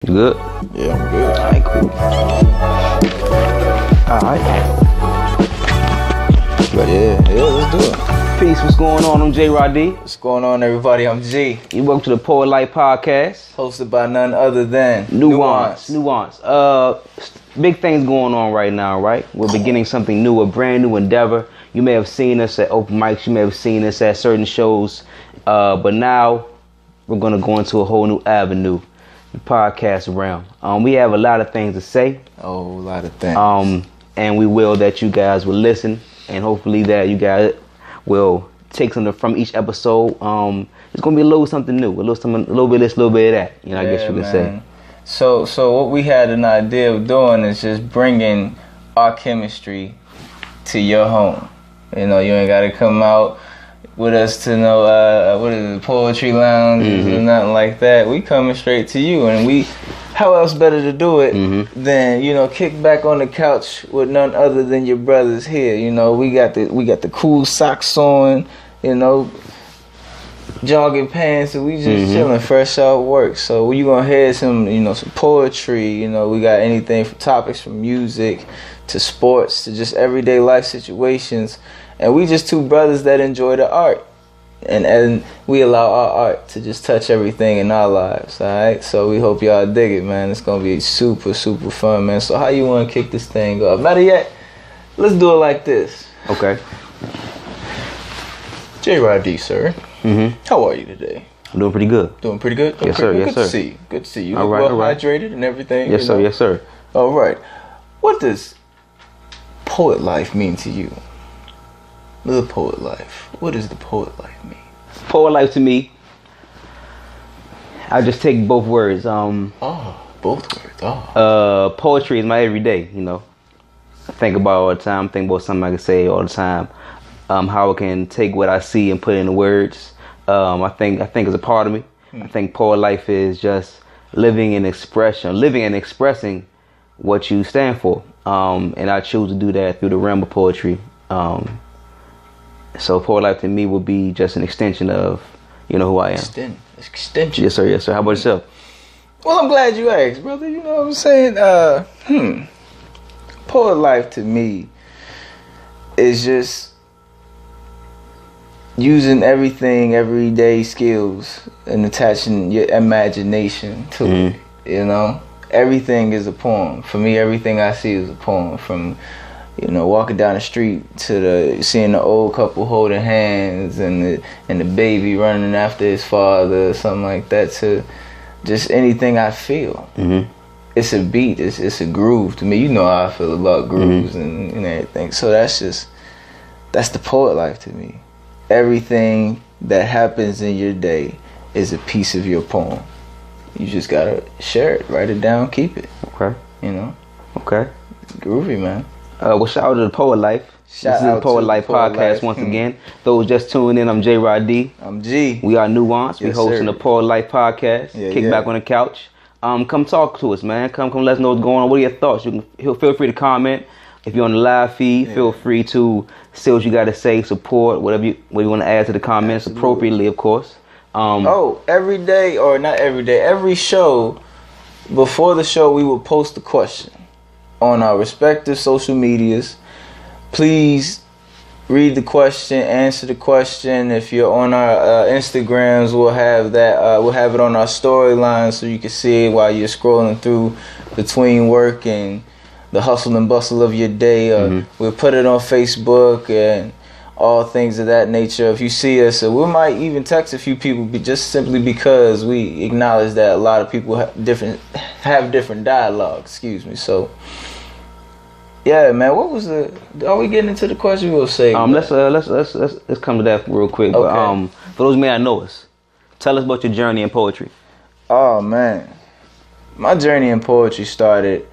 You good? Yeah, I'm good. Alright, cool. Alright. Yeah, let's do it. Peace, what's going on? I'm J. Rod D. What's going on, everybody? I'm G, You welcome to the Poet Life Podcast. hosted by none other than Nuance. Big things going on right now, right? We're beginning something new, a brand new endeavor. You may have seen us at open mics, you may have seen us at certain shows, but now we're gonna go into a whole new avenue, the podcast realm. We have a lot of things to say. Oh, a lot of things. And we will that you guys will listen, and hopefully that you guys will take something from each episode. It's gonna be a little something new, a little bit of this, a little bit of that. You know, I guess you could say. So what we had an idea of doing is just bringing our chemistry to your home. You know, you ain't gotta come out with us to no what is it, poetry lounge or nothing like that. We coming straight to you, and how else better to do it than, you know, kick back on the couch with none other than your brothers here. You know, we got the cool socks on, you know, jogging pants, and we just chilling fresh out work. So you gonna hear some poetry. You know, we got anything from topics from music to sports to just everyday life situations, and we just two brothers that enjoy the art. And we allow our art to just touch everything in our lives, alright? So we hope y'all dig it, man. It's gonna be super, super fun, man. So how you wanna kick this thing off? Matter yet, let's do it like this. Okay. J. Rod D, sir. How are you today? I'm doing pretty good. Doing pretty good? Yes, sir. Yes, Good sir. to see you. Good to see you. All Look right, well all right. hydrated and everything. Yes, you sir. know? Yes, sir. All right. What does poet life mean to you? The poet life. What does the poet life mean? Poet life to me, I just take both words. Both words. Poetry is my everyday, you know. I think about it all the time, think about something I can say all the time. How I can take what I see and put it into words. I think it's a part of me. I think poet life is just living and expressing what you stand for. And I choose to do that through the realm of poetry. So poet life to me would be just an extension of, who I am. Extension. Yes, sir. Yes, sir. How about yourself? Well, I'm glad you asked, brother. You know what I'm saying? Poet life to me is just using everyday skills, and attaching your imagination to it. You know, everything is a poem. For me, everything I see is a poem. From walking down the street to seeing the old couple holding hands and the baby running after his father or something like that, to just anything I feel. It's a beat, it's a groove to me. You know how I feel about grooves and everything. So that's the poet life to me. Everything that happens in your day is a piece of your poem. You just gotta share it, write it down, keep it. Okay. Okay. Groovy, man. Well, shout out to the Poet Life. This is the Poet Life Podcast once again. Those just tuning in, I'm J. Rod D. I'm G. We are Nuance. Yes, we hosting sir. the Poet Life Podcast. Kick back on the couch. Come talk to us, man. Come let us know what's going on. What are your thoughts? Feel free to comment. If you're on the live feed, feel free to say what you got to say, support, whatever you want to add to the comments. Absolutely. Appropriately, of course. Every day, or not every day, every show, before the show, we will post a question on our respective social medias. Please read the question, answer the question. If you're on our Instagrams, we'll have that. We'll have it on our storyline so you can see it while you're scrolling through between work and the hustle and bustle of your day. We'll put it on Facebook and all things of that nature. If you see us, we might even text a few people, just simply because we acknowledge that a lot of people have different dialogue. Excuse me. So. Yeah, man. What was are we getting into the question? We'll say. Let's come to that real quick. Okay. But for those who may not know us, tell us about your journey in poetry. Oh man, my journey in poetry started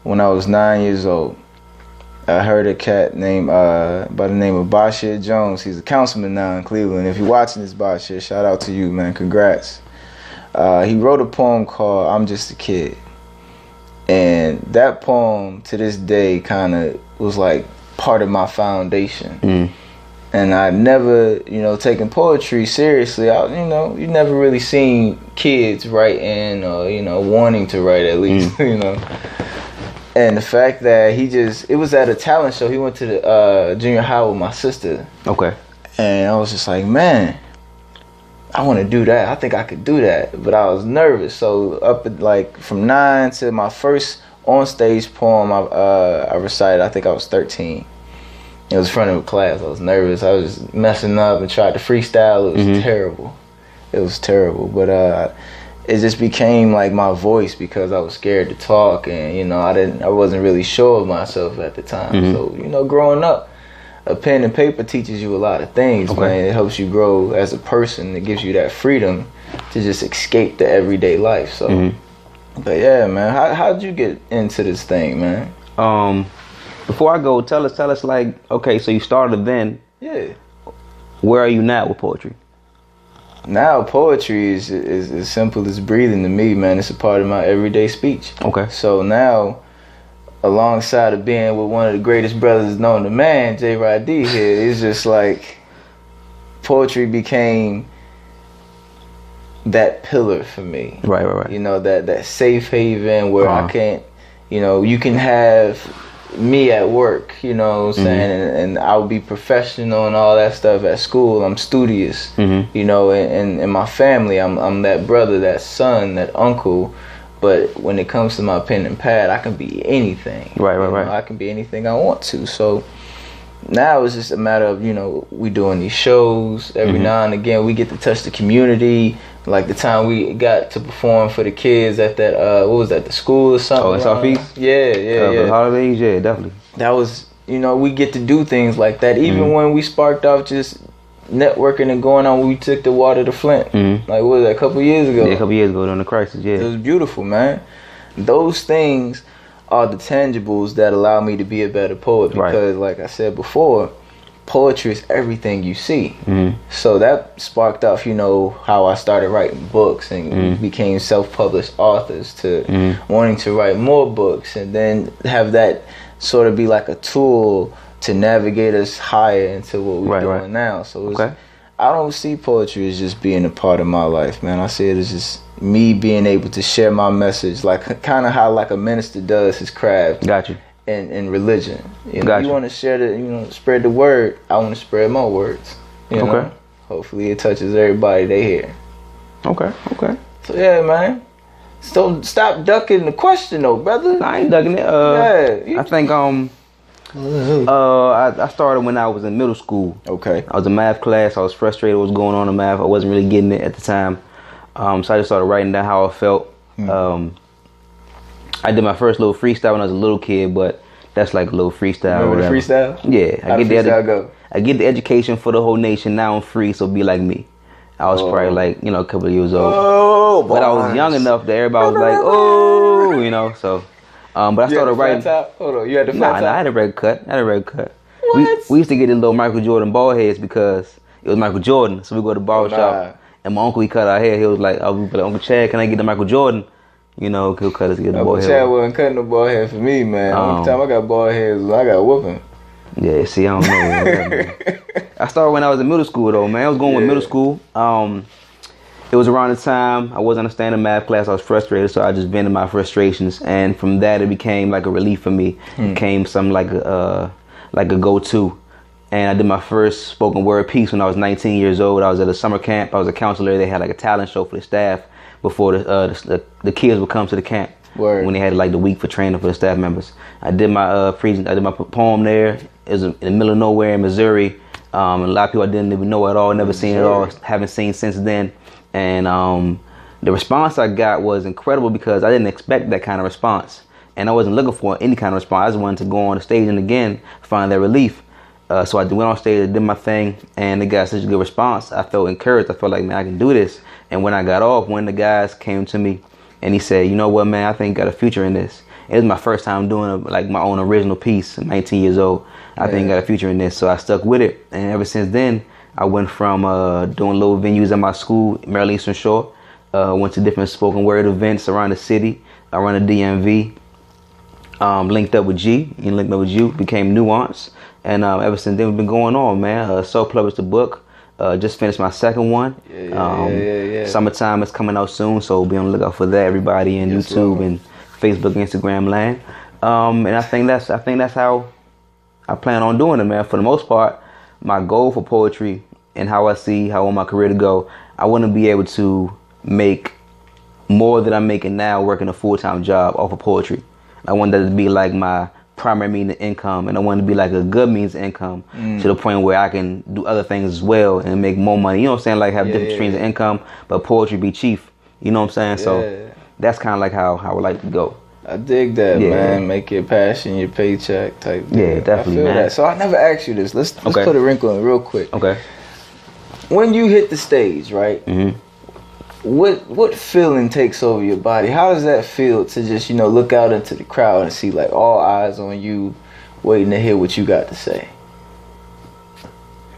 when I was 9 years old. I heard a cat named by the name of Bashir Jones. He's a councilman now in Cleveland. If you're watching this, Bashir, shout out to you, man. Congrats. He wrote a poem called "I'm Just a Kid." And that poem to this day kind of was like part of my foundation. and I never, taken poetry seriously. You never really seen kids writing or, wanting to write at least, And the fact that it was at a talent show. He went to the junior high with my sister. Okay. And I was just like, man, I want to do that. I think I could do that. But I was nervous. So up at, like, from 9 to my first on-stage poem I recited, I think I was 13. It was in front of a class. I was nervous. I was messing up and tried to freestyle. It was terrible. It was terrible. But it just became like my voice because I was scared to talk, and I wasn't really sure of myself at the time. So growing up, a pen and paper teaches you a lot of things, man. It helps you grow as a person. It gives you that freedom to just escape the everyday life. So, but yeah, man, how'd you get into this thing, man? Before I go, tell us like, okay, so you started then. Yeah. Where are you now with poetry? Now poetry is as simple as breathing to me, man. It's a part of my everyday speech. Okay. So now, alongside of being with one of the greatest brothers known to man, J. Rod D here, it's just like poetry became that pillar for me. Right. That safe haven where I can't, you can have me at work, you know what I'm saying, and I'll be professional and all that stuff at school. I'm studious, and in my family, I'm that brother, that son, that uncle. But when it comes to my pen and pad, I can be anything. Right. I can be anything I want to. So now it's just a matter of, we doing these shows every now and again. We get to touch the community. Like the time we got to perform for the kids at that, what was that, the school or something? Oh, in Southeast? Yeah. The holidays, yeah, definitely. That was, we get to do things like that. Even when we sparked off just networking and going on, we took the water to Flint. Like, what was that, a couple years ago? Yeah, a couple years ago during the crisis, yeah. It was beautiful, man. Those things are the tangibles that allow me to be a better poet because, like I said before, poetry is everything you see. So that sparked off, how I started writing books and became self-published authors to wanting to write more books and then have that sort of be like a tool to navigate us higher into what we're doing now. So I don't see poetry as just being a part of my life, man. I see it as just me being able to share my message, like kind of how like a minister does his craft. Got you. In religion, you want to share the, spread the word. I want to spread my words. You hopefully it touches everybody they hear. Okay. So yeah, man. So stop ducking the question, though, brother. No, I ain't ducking it. I think I started when I was in middle school. Okay. I was in math class. I was frustrated with what was going on in math. I wasn't really getting it at the time. So I just started writing down how I felt. I did my first little freestyle when I was a little kid, but that's like a little freestyle. Remember the freestyle? Yeah. How did freestyle go? I get the education for the whole nation. Now I'm free, so be like me. I was probably like, a couple of years old. But I was young enough that everybody was like, so. But I started writing. Hold on, you had the flat top? Nah, I had a red cut. We used to get the little Michael Jordan bald heads because it was Michael Jordan. So we go to the barbershop, and my uncle, he cut our hair. He was like, Uncle Chad, can I get the Michael Jordan? He'll cut us to get the bald head. Chad wasn't cutting the bald head for me, man. Every time I got bald heads, I got whooping. Yeah, see, I don't know. Man. I started when I was in middle school, though, man. I was going with middle school. It was around the time I wasn't understanding math class. I was frustrated, so I just vented my frustrations, and from that, it became like a relief for me. It became something like a go-to. And I did my first spoken word piece when I was 19 years old. I was at a summer camp. I was a counselor. They had like a talent show for the staff before the kids would come to the camp. Word. When they had like the week for training for the staff members. I did my I did my poem there. It was in the middle of nowhere in Missouri. And a lot of people I didn't even know at all, never seen it at all, haven't seen since then. And the response I got was incredible because I didn't expect that kind of response. And I wasn't looking for any kind of response. I just wanted to go on the stage and again find that relief. So I went on stage, I did my thing, and it got such a good response. I felt encouraged. I felt like, man, I can do this. And when I got off, one of the guys came to me and he said, you know what, man, I think you got a future in this. It was my first time doing my own original piece. I'm 19 years old. I think you got a future in this. So I stuck with it. And ever since then, I went from doing little venues at my school, Maryland Eastern Shore. Went to different spoken word events around the city. I run a DMV. Linked up with G. Linked up with you. Became Nuance. And ever since then, we've been going on, man. Self-published the book. Just finished my second one. Yeah. Summertime is coming out soon, so be on the lookout for that, everybody, in YouTube Lord. and Facebook, Instagram land. And I think that's how I plan on doing it, man. For the most part, my goal for poetry and how I want my career to go, I want to be able to make more than I'm making now working a full-time job off of poetry. I want that to be like my primary means of income, and I want it to be like a good means of income to the point where I can do other things as well and make more money. You know what I'm saying? Like have different streams of income, but poetry be chief. You know what I'm saying? So that's kind of like how I would like to go. I dig that, man. Make your passion your paycheck type thing. Yeah, definitely, I feel man. that. So I never asked you this. Let's Okay. put a wrinkle in real quick. Okay. When you hit the stage, right? Mm-hmm. What feeling takes over your body? How does that feel to just, look out into the crowd and see like all eyes on you waiting to hear what you got to say?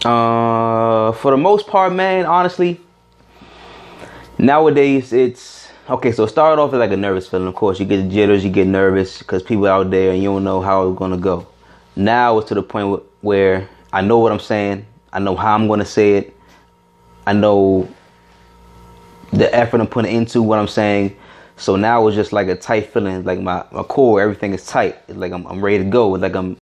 For the most part, man, honestly, nowadays it's okay. So it started off as like a nervous feeling. Of course, you get the jitters, you get nervous because people out there and you don't know how it's gonna go. Now it's to the point where I know what I'm saying. I know how I'm gonna say it. I know the effort I'm putting into what I'm saying. So now it's just like a tight feeling, like my core, everything is tight. It's like I'm ready to go. It's like I'm